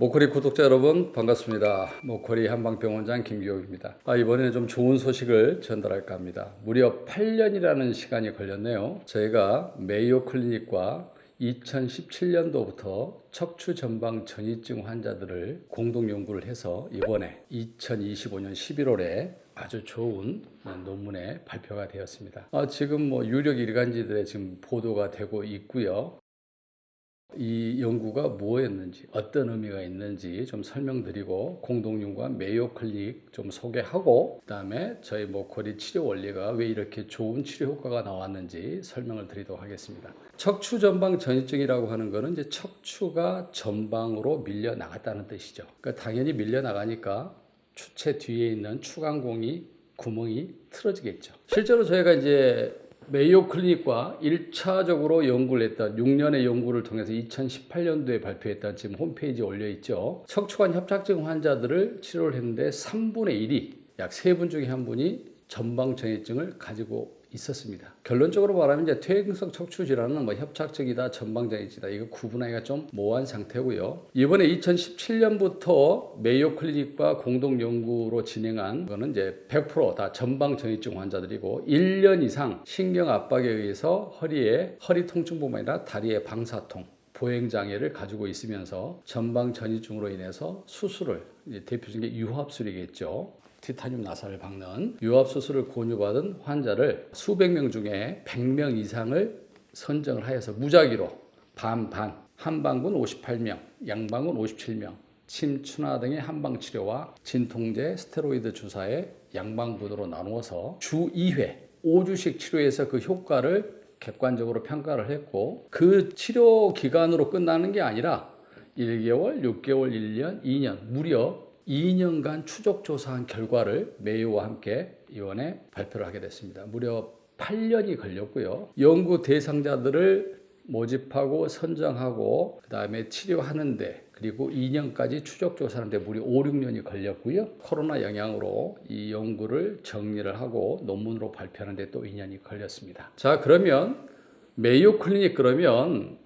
모코리 구독자 여러분 반갑습니다. 모코리 한방병원장 김기옥입니다. 이번에는 좀 좋은 소식을 전달할까 합니다. 무려 8년이라는 시간이 걸렸네요. 저희가 메이오 클리닉과 2017년도부터 척추 전방 전이증 환자들을 공동 연구를 해서 이번에 2025년 11월에 아주 좋은 논문에 발표가 되었습니다. 지금 유력 일간지들에 지금 보도가 되고 있고요. 이 연구가 뭐였는지, 어떤 의미가 있는지 좀 설명드리고 공동연구와 메이오 클리닉 좀 소개하고 그다음에 저희 모코리 치료 원리가 왜 이렇게 좋은 치료 효과가 나왔는지 설명을 드리도록 하겠습니다. 척추 전방 전이증이라고 하는 거는 이제 척추가 전방으로 밀려 나갔다는 뜻이죠. 그러니까 당연히 밀려 나가니까 추체 뒤에 있는 추간공이 구멍이 틀어지겠죠. 실제로 저희가 이제 메이오 클리닉과 1차적으로 연구를 했던 6년의 연구를 통해서 2018년도에 발표했던 지금 홈페이지에 올려있죠. 척추관 협착증 환자들을 치료를 했는데 3분의 1이 약 3분 중에 1분이 전방 전이증을 가지고 있었습니다. 결론적으로 말하면 이제 퇴행성 척추 질환은 협착증이다, 전방 전이증이다 이거 구분하기가 좀 모호한 상태고요. 이번에 2017년부터 메이오 클리닉과 공동 연구로 진행한 거는 이제 100%다 전방 전이증 환자들이고 1년 이상 신경 압박에 의해서 허리 통증뿐만 아니라 다리의 방사통 보행장애를 가지고 있으면서 전방 전이증으로 인해서 수술을 대표적인 게 유합술이겠죠. 티타늄 나사를 박는 유합수술을 권유받은 환자를 수백 명 중에 100명 이상을 선정을 하여서 무작위로 반반, 한방군 58명, 양방군 57명, 침, 추나 등의 한방치료와 진통제, 스테로이드 주사의 양방군으로 나누어서 주 2회, 5주씩 치료해서 그 효과를 객관적으로 평가를 했고 그 치료 기간으로 끝나는 게 아니라 1개월, 6개월, 1년, 2년 무려 2년간 추적 조사한 결과를 메이오와 함께 이번에 발표를 하게 됐습니다. 무려 8년이 걸렸고요. 연구 대상자들을 모집하고 선정하고 그 다음에 치료하는데 그리고 2년까지 추적 조사하는데 무려 5, 6년이 걸렸고요. 코로나 영향으로 이 연구를 정리를 하고 논문으로 발표하는데 또 2년이 걸렸습니다. 자, 그러면 메이오 클리닉 그러면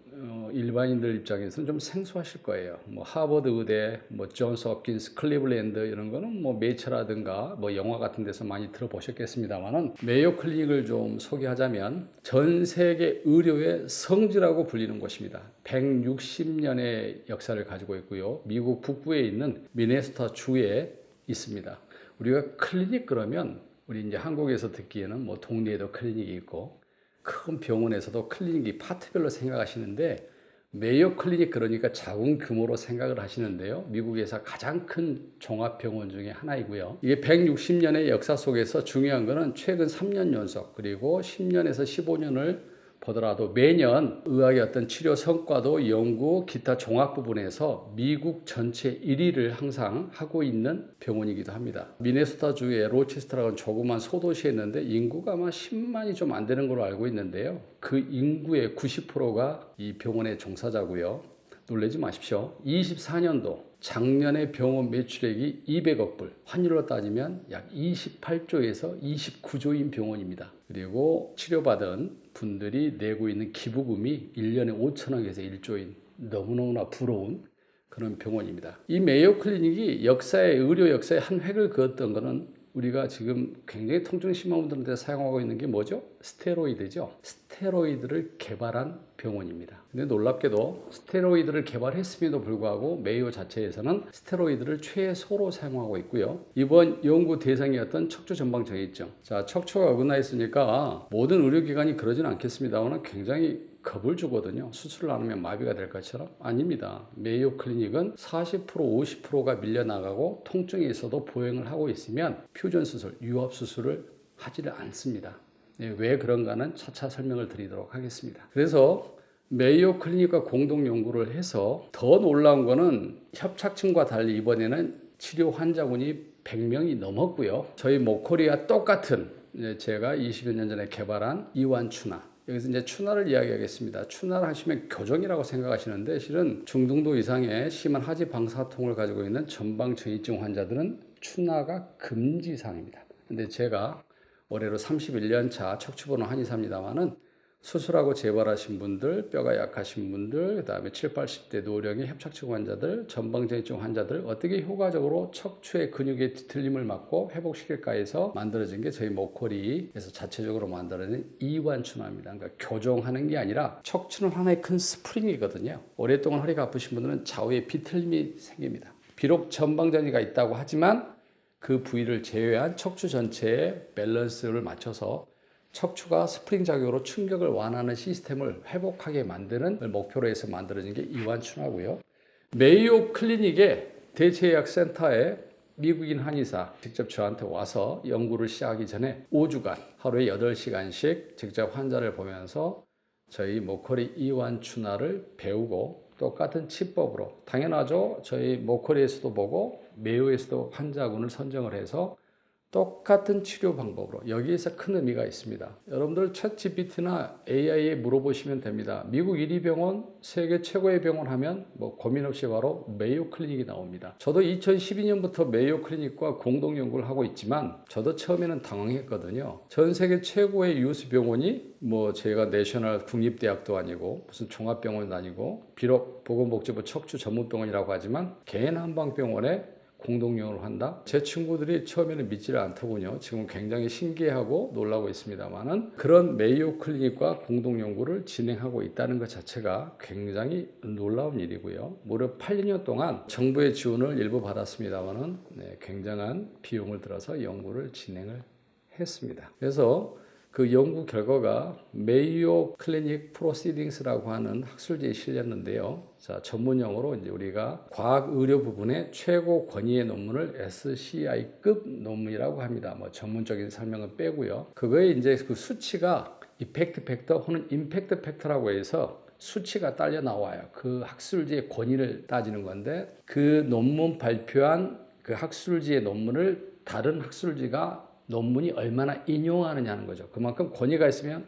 일반인들 입장에서는 좀 생소하실 거예요. 하버드 의대, 존스 홉킨스, 클리블랜드 이런 거는 매체라든가 영화 같은 데서 많이 들어보셨겠습니다만은 메이오 클리닉을 좀 소개하자면 전 세계 의료의 성지라고 불리는 곳입니다. 160년의 역사를 가지고 있고요. 미국 북부에 있는 미네소타 주에 있습니다. 우리가 클리닉 그러면 우리 이제 한국에서 듣기에는 동네에도 클리닉이 있고 큰 병원에서도 클리닉이 파트별로 생각하시는데 메이오 클리닉 그러니까 작은 규모로 생각을 하시는데요. 미국에서 가장 큰 종합병원 중에 하나이고요. 이게 160년의 역사 속에서 중요한 거는 최근 3년 연속 그리고 10년에서 15년을 보더라도 매년 의학의 어떤 치료 성과도 연구 기타 종합 부분에서 미국 전체 1위를 항상 하고 있는 병원이기도 합니다. 미네소타주의 로체스터라는 조그만 소도시에 있는데 인구가 아마 10만이 좀 안 되는 걸로 알고 있는데요. 그 인구의 90%가 이 병원의 종사자고요. 놀라지 마십시오. 24년도 작년에 병원 매출액이 200억 불, 환율로 따지면 약 28조에서 29조인 병원입니다. 그리고 치료받은 분들이 내고 있는 기부금이 1년에 5천억에서 1조인 너무너무나 부러운 그런 병원입니다. 이 메이오 클리닉이 의료 역사의 한 획을 그었던 것은 우리가 지금 굉장히 통증 심한 분들한테 사용하고 있는 게 뭐죠? 스테로이드죠. 스테로이드를 개발한 병원입니다. 근데 놀랍게도 스테로이드를 개발했음에도 불구하고 메이오 자체에서는 스테로이드를 최소로 사용하고 있고요. 이번 연구 대상이었던 척추 전방 전이증. 자, 척추가 어긋나 있으니까 모든 의료기관이 그러지는 않겠습니다만 굉장히 겁을 주거든요. 수술을 안 하면 마비가 될 것처럼. 아닙니다. 메이오 클리닉은 40%, 50%가 밀려나가고 통증이 있어도 보행을 하고 있으면 퓨전 수술, 유합 수술을 하지를 않습니다. 왜 그런가는 차차 설명을 드리도록 하겠습니다. 그래서 메이오 클리닉과 공동 연구를 해서 더 놀라운 거는 협착증과 달리 이번에는 치료 환자군이 100명이 넘었고요. 저희 모코리와 똑같은 제가 20여 년 전에 개발한 이완추나 여기서 이제 추나를 이야기하겠습니다. 추나를 하시면 교정이라고 생각하시는데 실은 중등도 이상의 심한 하지 방사통을 가지고 있는 전방 전이증 환자들은 추나가 금지사항입니다. 근데 제가 올해로 31년 차 척추보는 한의사입니다만은 수술하고 재발하신 분들, 뼈가 약하신 분들, 그 다음에 7, 80대 노령의 협착증 환자들, 전방전이증 환자들 어떻게 효과적으로 척추의 근육의 뒤틀림을 막고 회복시킬까 해서 만들어진 게 저희 목걸이에서 자체적으로 만들어진 이완춘화입니다. 그러니까 교정하는 게 아니라 척추는 하나의 큰 스프링이거든요. 오랫동안 허리가 아프신 분들은 좌우에 비틀림이 생깁니다. 비록 전방전이가 있다고 하지만 그 부위를 제외한 척추 전체의 밸런스를 맞춰서 척추가 스프링 작용으로 충격을 완화하는 시스템을 회복하게 만드는 목표로 해서 만들어진 게 이완춘화고요. 메이오 클리닉의 대체의학센터에 미국인 한의사 직접 저한테 와서 연구를 시작하기 전에 5주간 하루에 8시간씩 직접 환자를 보면서 저희 목걸이 이완춘화를 배우고 똑같은 치법으로, 당연하죠. 저희 목걸이에서도 보고 메이오에서도 환자군을 선정을 해서 똑같은 치료 방법으로, 여기에서 큰 의미가 있습니다. 여러분들 챗GPT나 AI에 물어보시면 됩니다. 미국 1위 병원, 세계 최고의 병원 하면 뭐 고민 없이 바로 메이오 클리닉이 나옵니다. 저도 2012년부터 메이오 클리닉과 공동 연구를 하고 있지만 저도 처음에는 당황했거든요. 전 세계 최고의 유스 병원이 뭐 제가 내셔널 국립대학도 아니고 무슨 종합병원도 아니고, 비록 보건복지부 척추 전문병원이라고 하지만 개인 한방병원에 공동연구를 한다? 제 친구들이 처음에는 믿지를 않더군요. 지금 굉장히 신기해하고 놀라고 있습니다만은, 그런 메이오 클리닉과 공동연구를 진행하고 있다는 것 자체가 굉장히 놀라운 일이고요. 무려 8년 동안 정부의 지원을 일부 받았습니다만은 굉장한 비용을 들어서 연구를 진행을 했습니다. 그래서 그 연구 결과가 메이오 클리닉 프로시딩스라고 하는 학술지에 실렸는데요. 자, 전문용어로 이제 우리가 과학 의료 부분의 최고 권위의 논문을 SCI급 논문이라고 합니다. 뭐 전문적인 설명은 빼고요. 그거에 이제 그 수치가 이펙트 팩터 혹은 임팩트 팩터라고 해서 수치가 딸려 나와요. 그 학술지의 권위를 따지는 건데, 그 논문 발표한 그 학술지의 논문을 다른 학술지가 논문이 얼마나 인용하느냐는 거죠. 그만큼 권위가 있으면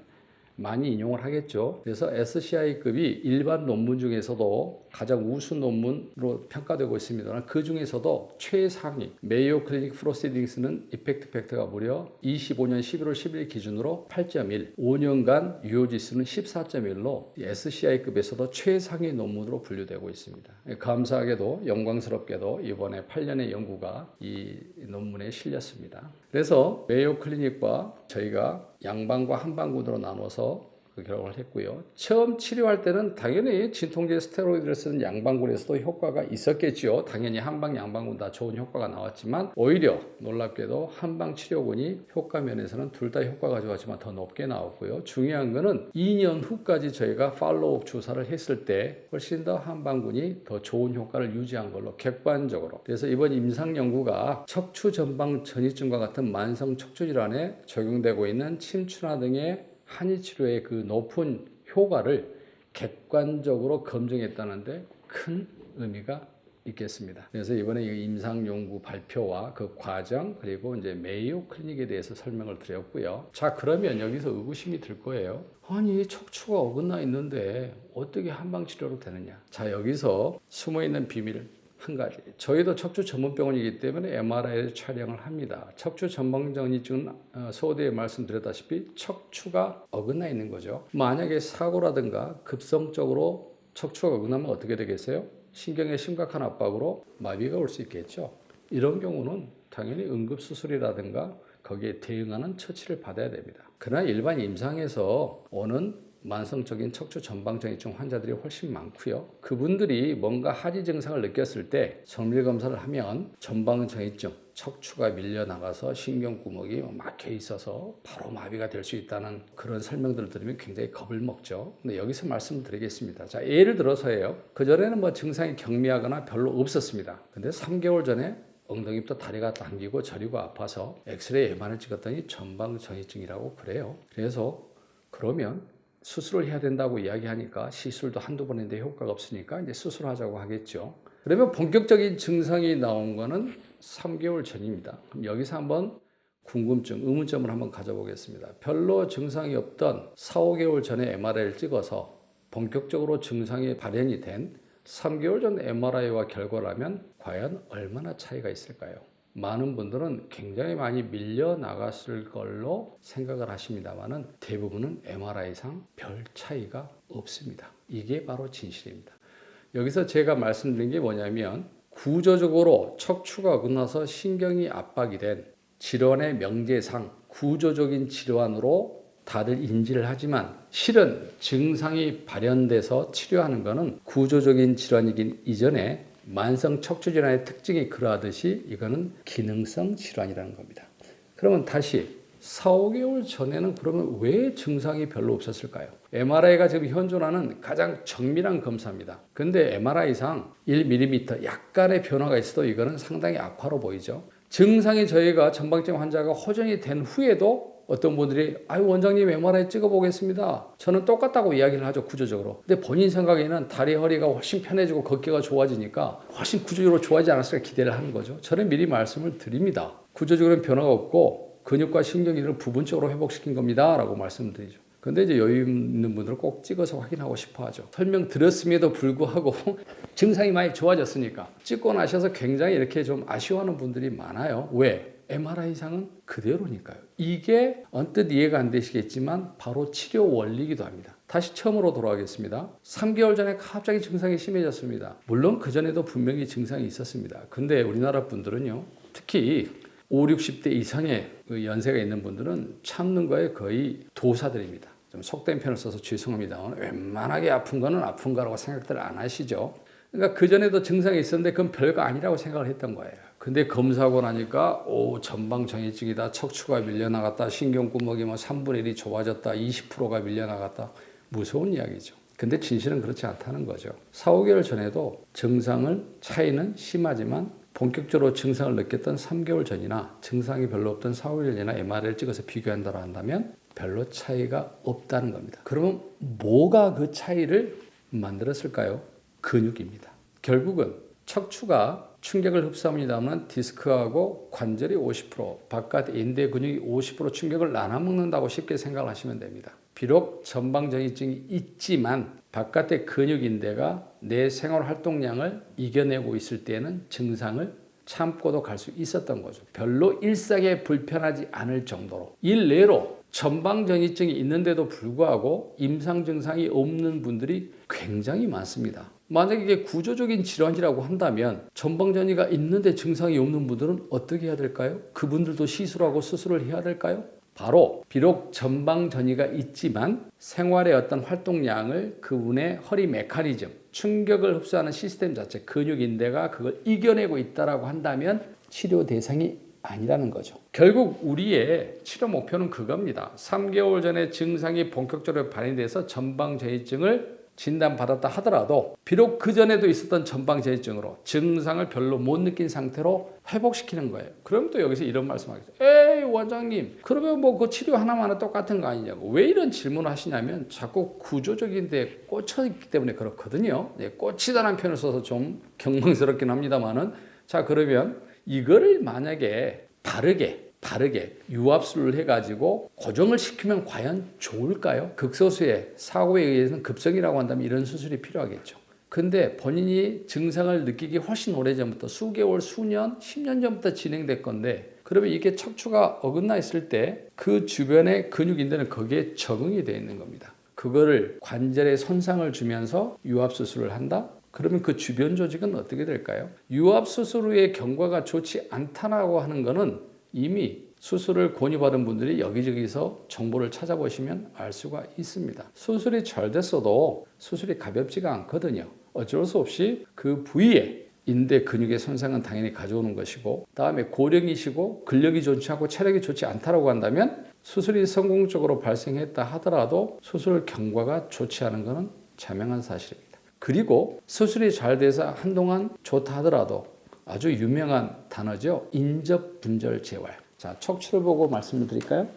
많이 인용을 하겠죠. 그래서 SCI급이 일반 논문 중에서도 가장 우수 논문으로 평가되고 있습니다. 그 중에서도 최상위 메이오 클리닉 프로시딩스는 이펙트 팩터가 무려 25년 11월 10일 기준으로 8.1, 5년간 유효지수는 14.1로 SCI급에서도 최상위 논문으로 분류되고 있습니다. 감사하게도 영광스럽게도 이번에 8년의 연구가 이 논문에 실렸습니다. 그래서 메이오 클리닉과 저희가 양방과 한방군으로 나눠서 그 결과를 했고요. 처음 치료할 때는 당연히 진통제 스테로이드를 쓰는 양방군에서도 효과가 있었겠죠. 당연히 한방, 양방군 다 좋은 효과가 나왔지만, 오히려 놀랍게도 한방 치료군이 효과 면에서는 둘 다 효과가 좋았지만 더 높게 나왔고요. 중요한 거는 2년 후까지 저희가 팔로우업 주사를 했을 때 훨씬 더 한방군이 더 좋은 효과를 유지한 걸로 객관적으로. 그래서 이번 임상 연구가 척추 전방 전이증과 같은 만성 척추 질환에 적용되고 있는 침춘화 등의 한의 치료의 그 높은 효과를 객관적으로 검증했다는데 큰 의미가 있겠습니다. 그래서 이번에 이 임상 연구 발표와 그 과정, 그리고 이제 메이오 클리닉에 대해서 설명을 드렸고요. 자, 그러면 여기서 의구심이 들 거예요. 아니, 척추가 어긋나 있는데 어떻게 한방 치료로 되느냐? 자, 여기서 숨어 있는 비밀 한 가지. 저희도 척추 전문병원이기 때문에 MRI를 촬영을 합니다. 척추 전방전이증은 소대에 말씀드렸다시피 척추가 어긋나 있는 거죠. 만약에 사고라든가 급성적으로 척추가 어긋나면 어떻게 되겠어요? 신경에 심각한 압박으로 마비가 올 수 있겠죠. 이런 경우는 당연히 응급수술이라든가 거기에 대응하는 처치를 받아야 됩니다. 그러나 일반 임상에서 오는 만성적인 척추 전방전이증 환자들이 훨씬 많고요. 그분들이 뭔가 하지 증상을 느꼈을 때 정밀 검사를 하면 전방전이증, 척추가 밀려나가서 신경구멍이 막혀 있어서 바로 마비가 될 수 있다는 그런 설명들을 들으면 굉장히 겁을 먹죠. 근데 여기서 말씀드리겠습니다. 자, 예를 들어서예요. 그전에는 뭐 증상이 경미하거나 별로 없었습니다. 근데 3개월 전에 엉덩이부터 다리가 당기고 저리고 아파서 엑스레이 MR을 찍었더니 전방전이증이라고 그래요. 그래서 그러면 수술을 해야 된다고 이야기하니까 시술도 한두 번 했는데 효과가 없으니까 이제 수술하자고 하겠죠. 그러면 본격적인 증상이 나온 거는 3개월 전입니다. 그럼 여기서 한번 궁금증, 의문점을 한번 가져보겠습니다. 별로 증상이 없던 4, 5개월 전에 MRI를 찍어서 본격적으로 증상이 발현이 된 3개월 전 MRI와 결과라면 과연 얼마나 차이가 있을까요? 많은 분들은 굉장히 많이 밀려 나갔을 걸로 생각을 하십니다만은 대부분은 MRI상 별 차이가 없습니다. 이게 바로 진실입니다. 여기서 제가 말씀드린 게 뭐냐면 구조적으로 척추가 어긋나서 신경이 압박이 된 질환의 명제상 구조적인 질환으로 다들 인지를 하지만 실은 증상이 발현돼서 치료하는 것은 구조적인 질환이긴 이전에 만성 척추 질환의 특징이 그러하듯이 이거는 기능성 질환이라는 겁니다. 그러면 다시 4, 5개월 전에는 그러면 왜 증상이 별로 없었을까요? MRI가 지금 현존하는 가장 정밀한 검사입니다. 근데 MRI상 1mm 약간의 변화가 있어도 이거는 상당히 악화로 보이죠. 증상이 저희가 전방증 환자가 호전이 된 후에도 어떤 분들이 원장님 MRI 찍어보겠습니다. 저는 똑같다고 이야기를 하죠, 구조적으로. 근데 본인 생각에는 다리 허리가 훨씬 편해지고 걷기가 좋아지니까 훨씬 구조적으로 좋아지지 않았을까 기대를 하는 거죠. 저는 미리 말씀을 드립니다. 구조적으로는 변화가 없고 근육과 신경들을 부분적으로 회복시킨 겁니다 라고 말씀드리죠. 근데 이제 여유 있는 분들은 꼭 찍어서 확인하고 싶어 하죠. 설명드렸음에도 불구하고 증상이 많이 좋아졌으니까 찍고 나셔서 굉장히 이렇게 좀 아쉬워하는 분들이 많아요. 왜? MRI상은 그대로니까요. 이게 언뜻 이해가 안 되시겠지만 바로 치료 원리이기도 합니다. 다시 처음으로 돌아가겠습니다. 3개월 전에 갑자기 증상이 심해졌습니다. 물론 그전에도 분명히 증상이 있었습니다. 근데 우리나라 분들은요. 특히 5, 60대 이상의 연세가 있는 분들은 참는 거에 거의 도사들입니다. 좀 속된 표현을 써서 죄송합니다만 웬만하게 아픈 거는 아픈 거라고 생각들 안 하시죠. 그러니까 그전에도 증상이 있었는데 그건 별거 아니라고 생각을 했던 거예요. 근데 검사하고 나니까 전방정이증이다, 척추가 밀려나갔다, 신경구멍이 3분의 1이 좁아졌다, 20%가 밀려나갔다. 무서운 이야기죠. 근데 진실은 그렇지 않다는 거죠. 4, 5개월 전에도 차이는 심하지만 본격적으로 증상을 느꼈던 3개월 전이나 증상이 별로 없던 4, 5일 전이나 MRI를 찍어서 비교한다고 한다면 별로 차이가 없다는 겁니다. 그러면 뭐가 그 차이를 만들었을까요? 근육입니다. 결국은 척추가 충격을 흡수합니다만 디스크하고 관절이 50%, 바깥 인대 근육이 50% 충격을 나눠 먹는다고 쉽게 생각을 하시면 됩니다. 비록 전방정이증이 있지만 바깥의 근육인대가 내 생활 활동량을 이겨내고 있을 때는 증상을 참고도 갈 수 있었던 거죠. 별로 일상에 불편하지 않을 정도로. 일례로 전방전이증이 있는데도 불구하고 임상 증상이 없는 분들이 굉장히 많습니다. 만약에 이게 구조적인 질환이라고 한다면 전방전이가 있는데 증상이 없는 분들은 어떻게 해야 될까요? 그분들도 시술하고 수술을 해야 될까요? 바로 비록 전방전이가 있지만 생활의 어떤 활동량을 그분의 허리 메커니즘, 충격을 흡수하는 시스템 자체, 근육인대가 그걸 이겨내고 있다라고 한다면 치료 대상이 아니라는 거죠. 결국 우리의 치료 목표는 그겁니다. 3개월 전에 증상이 본격적으로 발현돼서 전방전이증을 진단받았다 하더라도 비록 그전에도 있었던 전방전이증으로 증상을 별로 못 느낀 상태로 회복시키는 거예요. 그럼 또 여기서 이런 말씀하겠죠. 에이 원장님 그러면 그 치료 하나만은 똑같은 거 아니냐고. 왜 이런 질문을 하시냐면 자꾸 구조적인데 꽂혀있기 때문에 그렇거든요. 꽂히다는 표현을 써서 좀 경망스럽긴 합니다만은 자 그러면 이거를 만약에 바르게 유압술을 해가지고 고정을 시키면 과연 좋을까요? 극소수의 사고에 의해서는 급성이라고 한다면 이런 수술이 필요하겠죠. 근데 본인이 증상을 느끼기 훨씬 오래전부터 수개월, 수년, 10년 전부터 진행될 건데 그러면 이게 척추가 어긋나 있을 때 그 주변의 근육인대는 거기에 적응이 되어 있는 겁니다. 그거를 관절에 손상을 주면서 유압수술을 한다? 그러면 그 주변 조직은 어떻게 될까요? 유압수술 후의 경과가 좋지 않다라고 하는 거는 이미 수술을 권유받은 분들이 여기저기서 정보를 찾아보시면 알 수가 있습니다. 수술이 잘 됐어도 수술이 가볍지가 않거든요. 어쩔 수 없이 그 부위에 인대 근육의 손상은 당연히 가져오는 것이고 다음에 고령이시고 근력이 좋지 않고 체력이 좋지 않다고 한다면 수술이 성공적으로 발생했다 하더라도 수술 경과가 좋지 않은 것은 자명한 사실입니다. 그리고 수술이 잘 돼서 한동안 좋다 하더라도 아주 유명한 단어죠. 인접분절 재활. 자, 척추를 보고 말씀을 드릴까요?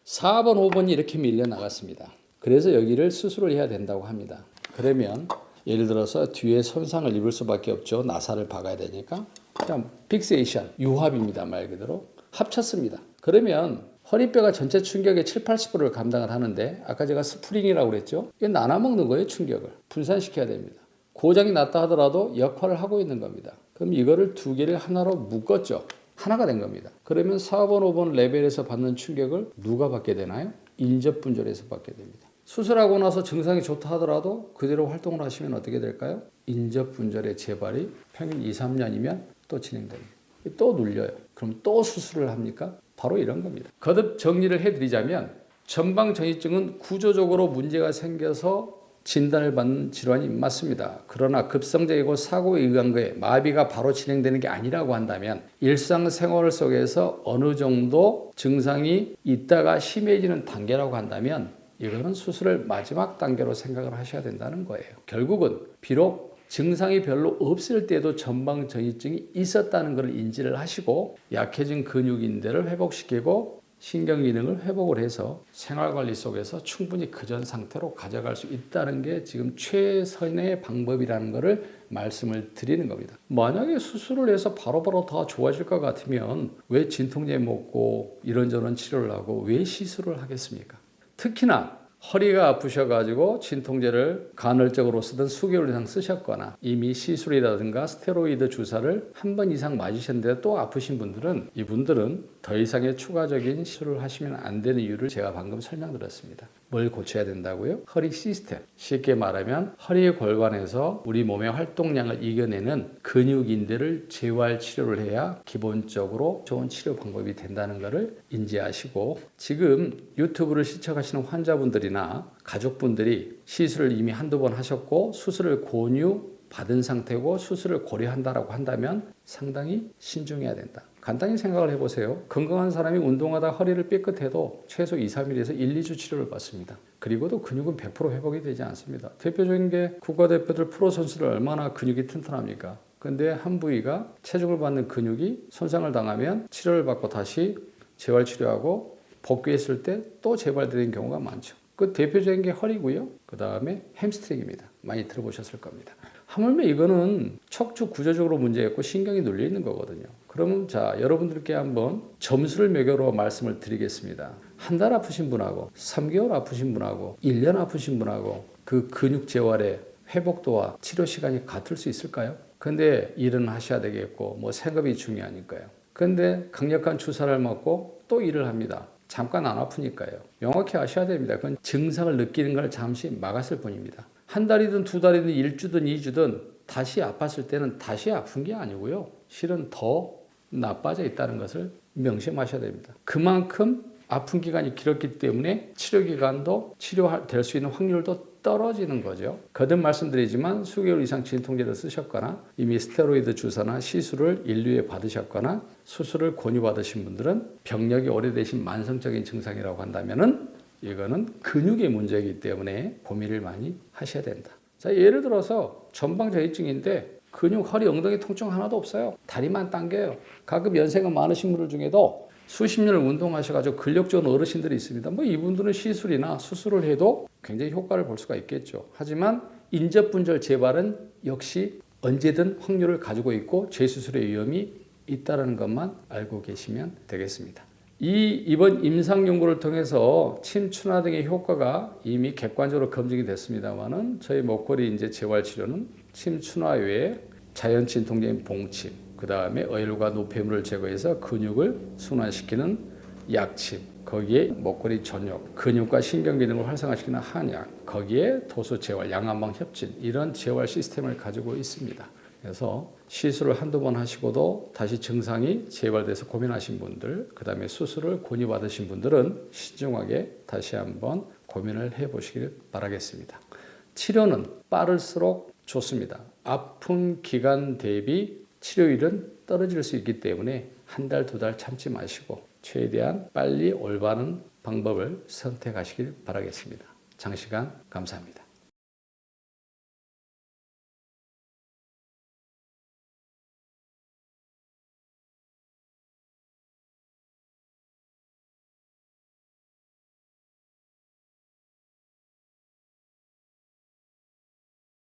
4번, 5번이 이렇게 밀려 나갔습니다. 그래서 여기를 수술을 해야 된다고 합니다. 그러면 예를 들어서 뒤에 손상을 입을 수밖에 없죠. 나사를 박아야 되니까. 그냥 픽세이션, 유합입니다. 말 그대로. 합쳤습니다. 그러면 허리뼈가 전체 충격의 7, 80%를 감당을 하는데 아까 제가 스프링이라고 그랬죠. 이게 나눠먹는 거예요. 충격을. 분산시켜야 됩니다. 고장이 났다 하더라도 역할을 하고 있는 겁니다. 그럼 이거를 두 개를 하나로 묶었죠. 하나가 된 겁니다. 그러면 4번, 5번 레벨에서 받는 충격을 누가 받게 되나요? 인접분절에서 받게 됩니다. 수술하고 나서 증상이 좋다 하더라도 그대로 활동을 하시면 어떻게 될까요? 인접분절의 재발이 평균 2, 3년이면 또 진행됩니다. 또 눌려요. 그럼 또 수술을 합니까? 바로 이런 겁니다. 거듭 정리를 해드리자면 전방전이증은 구조적으로 문제가 생겨서 진단을 받는 질환이 맞습니다. 그러나 급성적이고 사고에 의한 거에 마비가 바로 진행되는 게 아니라고 한다면 일상생활 속에서 어느 정도 증상이 있다가 심해지는 단계라고 한다면 이거는 수술을 마지막 단계로 생각을 하셔야 된다는 거예요. 결국은 비록 증상이 별로 없을 때도 전방전이증이 있었다는 것을 인지를 하시고 약해진 근육인대를 회복시키고 신경기능을 회복을 해서 생활관리 속에서 충분히 그전 상태로 가져갈 수 있다는 게 지금 최선의 방법이라는 것을 말씀을 드리는 겁니다. 만약에 수술을 해서 바로바로 다 좋아질 것 같으면 왜 진통제 먹고 이런저런 치료를 하고 왜 시술을 하겠습니까? 특히나 허리가 아프셔가지고 진통제를 간헐적으로 쓰던 수개월 이상 쓰셨거나 이미 시술이라든가 스테로이드 주사를 한 번 이상 맞으셨는데 또 아프신 분들은 이분들은 더 이상의 추가적인 시술을 하시면 안 되는 이유를 제가 방금 설명드렸습니다. 뭘 고쳐야 된다고요? 허리 시스템. 쉽게 말하면 허리 골반에서 우리 몸의 활동량을 이겨내는 근육인대를 재활 치료를 해야 기본적으로 좋은 치료 방법이 된다는 것을 인지하시고 지금 유튜브를 시청하시는 환자분들이나 가족분들이 시술을 이미 한두 번 하셨고 수술을 권유받은 상태고 수술을 고려한다라고 한다면 상당히 신중해야 된다. 간단히 생각을 해보세요. 건강한 사람이 운동하다 허리를 삐끗해도 최소 2, 3일에서 1, 2주 치료를 받습니다. 그리고도 근육은 100% 회복이 되지 않습니다. 대표적인 게 국가대표들 프로 선수들 얼마나 근육이 튼튼합니까? 근데 한 부위가 체중을 받는 근육이 손상을 당하면 치료를 받고 다시 재활치료하고 복귀했을 때 또 재발되는 경우가 많죠. 그 대표적인 게 허리고요. 그 다음에 햄스트링입니다. 많이 들어보셨을 겁니다. 하물며 이거는 척추 구조적으로 문제였고 신경이 눌려 있는 거거든요. 그러면 자 여러분들께 한번 점수를 매겨로 말씀을 드리겠습니다. 한 달 아프신 분하고 3개월 아프신 분하고 1년 아프신 분하고 그 근육 재활의 회복도와 치료 시간이 같을 수 있을까요? 근데 일은 하셔야 되겠고 뭐 생업이 중요하니까요. 근데 강력한 주사를 맞고 또 일을 합니다. 잠깐 안 아프니까요. 명확히 아셔야 됩니다. 그건 증상을 느끼는 걸 잠시 막았을 뿐입니다. 한 달이든 두 달이든 1주든 2주든 다시 아팠을 때는 다시 아픈 게 아니고요. 실은 더 나빠져 있다는 것을 명심하셔야 됩니다. 그만큼 아픈 기간이 길었기 때문에 치료 기간도 치료될 수 있는 확률도 떨어지는 거죠. 거듭 말씀드리지만 수개월 이상 진통제를 쓰셨거나 이미 스테로이드 주사나 시술을 인류에 받으셨거나 수술을 권유받으신 분들은 병력이 오래되신 만성적인 증상이라고 한다면은 이거는 근육의 문제이기 때문에 고민을 많이 하셔야 된다. 자, 예를 들어서 전방전이증인데 근육, 허리, 엉덩이 통증 하나도 없어요. 다리만 당겨요. 가끔 연세가 많으신 분들 중에도 수십 년을 운동하셔가지고 근력 좋은 어르신들이 있습니다. 뭐 이분들은 시술이나 수술을 해도 굉장히 효과를 볼 수가 있겠죠. 하지만 인접분절 재발은 역시 언제든 확률을 가지고 있고 재수술의 위험이 있다는 것만 알고 계시면 되겠습니다. 이번 임상 연구를 통해서 침춘화 등의 효과가 이미 객관적으로 검증이 됐습니다만은 저희 목걸이 이제 재활 치료는 침춘화 외에 자연 진통제인 봉침, 그 다음에 어혈과 노폐물을 제거해서 근육을 순환시키는 약침, 거기에 목걸이 전역, 근육과 신경 기능을 활성화시키는 한약, 거기에 도수 재활, 양한방 협진 이런 재활 시스템을 가지고 있습니다. 그래서 시술을 한두 번 하시고도 다시 증상이 재발돼서 고민하신 분들, 그 다음에 수술을 권유받으신 분들은 신중하게 다시 한번 고민을 해보시길 바라겠습니다. 치료는 빠를수록 좋습니다. 아픈 기간 대비 치료율은 떨어질 수 있기 때문에 한 달, 두 달 참지 마시고 최대한 빨리 올바른 방법을 선택하시길 바라겠습니다. 장시간 감사합니다.